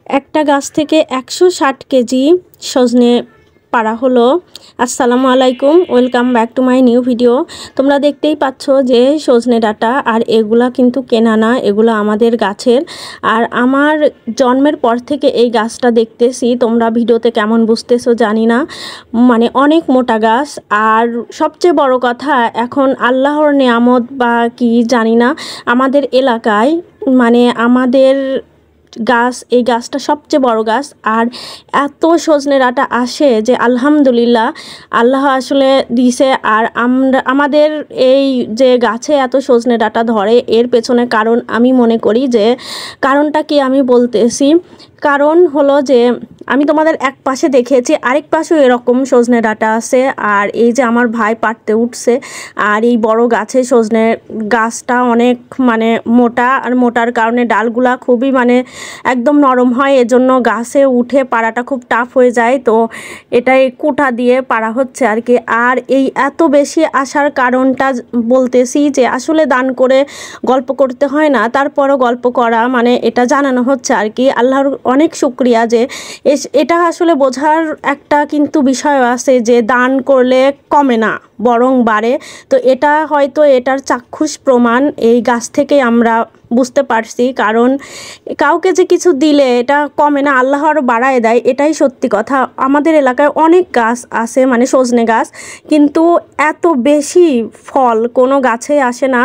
একটা গাছ থেকে 160 কেজি সজনে পাড়া হলো। আসসালামু আলাইকুম, welcome back to my new video. তোমরা দেখতেই পাচ্ছ যে সজনে ডাঁটা, আর এগুলা কিন্তু কেনা না, এগুলো আমাদের গাছের। আর আমার জন্মের পর থেকে এই গাছটা দেখতেছি, তোমরা ভিডিওতে কেমন বুঝতেছো জানি না, মানে অনেক মোটা গাছ। আর সবচেয়ে বড় কথা, এখন আল্লাহর নিয়ামত বা কি জানি না, আমাদের এলাকায় মানে আমাদের গাছ, এই গাছটা সবচেয়ে বড় গাছ। আর এত সজনে ডাঁটা আসে যে আলহামদুলিল্লাহ, আল্লাহ আসলে দিছে। আর আমাদের এই যে গাছে এত সজনে ডাঁটা ধরে, এর পেছনে কারণ আমি মনে করি যে কারণটা কি আমি বলতেছি। কারণ হলো যে আমি তোমাদের এক পাশে দেখেছি, আরেক পাশেও এরকম সজনে ডাঁটা আছে। আর এই যে আমার ভাই পাড়তে উঠছে, আর এই বড় গাছে সজনে গাছটা অনেক মানে মোটা, আর মোটার কারণে ডালগুলা খুবই মানে একদম নরম হয়, এজন্য গাছে উঠে পাড়াটা খুব টাফ হয়ে যায়। তো এটাই কুটা দিয়ে পাড়া হচ্ছে আর কি। আর এই এত বেশি আসার কারণটা বলতেছি যে আসলে দান করে গল্প করতে হয় না, তারপরও গল্প করা মানে এটা জানানো হচ্ছে আর কি। আল্লাহর অনেক শুকরিয়া যে এটা আসলে বোঝার একটা কিন্তু বিষয় আছে যে দান করলে কমে না, বরং বাড়ে। তো এটা হয়তো এটার চাক্ষুষ প্রমাণ এই গাছ থেকে আমরা বুঝতে পারছি। কারণ কাউকে যে কিছু দিলে এটা কমে না, আল্লাহ আরও বাড়ায় দেয়, এটাই সত্যি কথা। আমাদের এলাকায় অনেক গাছ আছে, মানে সজনে গাছ, কিন্তু এত বেশি ফল কোনো গাছে আসে না।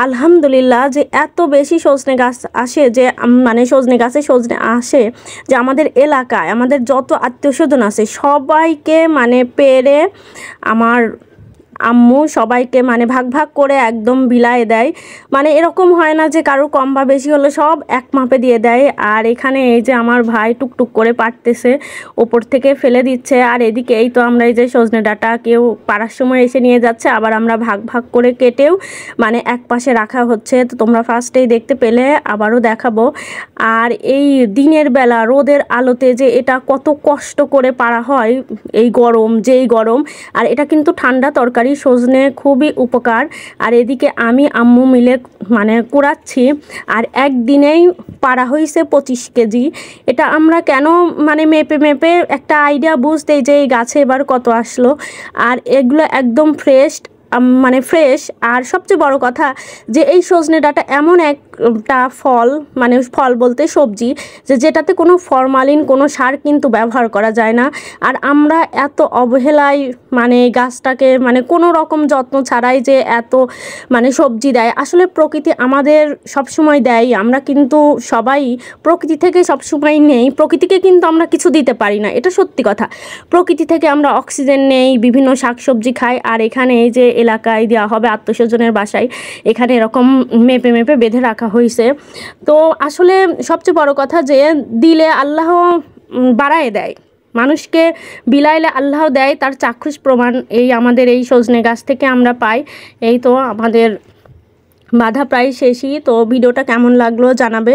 আলহামদুলিল্লাহ যে এত বেশি সজনে গাছ আসে, যে মানে সজনে গাছে সজনে আসে যে আমাদের এলাকায় আমাদের যত আত্মীয় স্বজন আছে সবাইকে মানে পেরে আমার আম্মু সবাইকে মানে ভাগ ভাগ করে একদম বিলায় দেয়। মানে এরকম হয় না যে কারো কম বা বেশি হলে সব এক মাপে দিয়ে দেয়। আর এখানে এই যে আমার ভাই টুকটুক করে পাড়তেছে, ওপর থেকে ফেলে দিচ্ছে। আর এদিকে এই তো আমরা এই যে সজনে ডাঁটা কেউ পাড়ার সময় এসে নিয়ে যাচ্ছে, আবার আমরা ভাগ ভাগ করে কেটেও মানে এক পাশে রাখা হচ্ছে। তো তোমরা ফার্স্টেই দেখতে পেলে, আবারও দেখাবো। আর এই দিনের বেলা রোদের আলোতে যে এটা কত কষ্ট করে পাড়া হয়, এই গরম যেই গরম, আর এটা কিন্তু ঠান্ডা তরকারি, সজনে খুবই উপকার। আর এদিকে আমি আম্মু মিলে মানে কুড়াচ্ছি, আর একদিনেই পাড়া হয়েছে 25 কেজি। এটা আমরা কেন মানে মেপে মেপে একটা আইডিয়া বুঝতেই যে এই গাছে এবার কত আসলো। আর এগুলো একদম ফ্রেশ, মানে ফ্রেশ। আর সবচেয়ে বড় কথা যে এই সজনে ডাঁটা এমন একটা ফল, মানে ফল বলতে সবজি, যেটাতে কোনো ফরমালিন কোনো সার কিন্তু ব্যবহার করা যায় না। আর আমরা এত অবহেলায় মানে গাছটাকে মানে কোনো রকম যত্ন ছাড়াই যে এত মানে সবজি দেয়, আসলে প্রকৃতি আমাদের সবসময় দেয়। আমরা কিন্তু সবাই প্রকৃতি থেকে সবসময় নেই, প্রকৃতিকে কিন্তু আমরা কিছু দিতে পারি না, এটা সত্যি কথা। প্রকৃতি থেকে আমরা অক্সিজেন নেই, বিভিন্ন শাকসবজি খাই। আর এখানে এই যে এলাকায় দেওয়া হবে আত্মীয়স্বজনের বাসায়, এখানে এরকম মেপে মেপে বেঁধে রাখা হয়েছে। তো আসলে সবচেয়ে বড় কথা যে দিলে আল্লাহ বাড়ায় দেয়, মানুষকে বিলাইলে আল্লাহ দেয়, তার চাক্ষুষ প্রমাণ এই আমাদের এই সজনে গাছ থেকে আমরা পাই। এই তো আমাদের বাধা প্রায় শেষই। তো ভিডিওটা কেমন লাগলো জানাবে।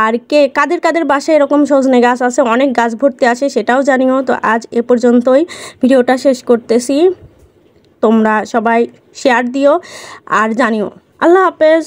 আর কাদের কাদের বাসায় এরকম সজনে গাছ আছে, অনেক গাছ ভর্তি আসে, সেটাও জানিও। তো আজ এ পর্যন্তই, ভিডিওটা শেষ করতেছি। তোমরা সবাই শেয়ার দিও আর জানিও। আল্লাহ হাফেজ।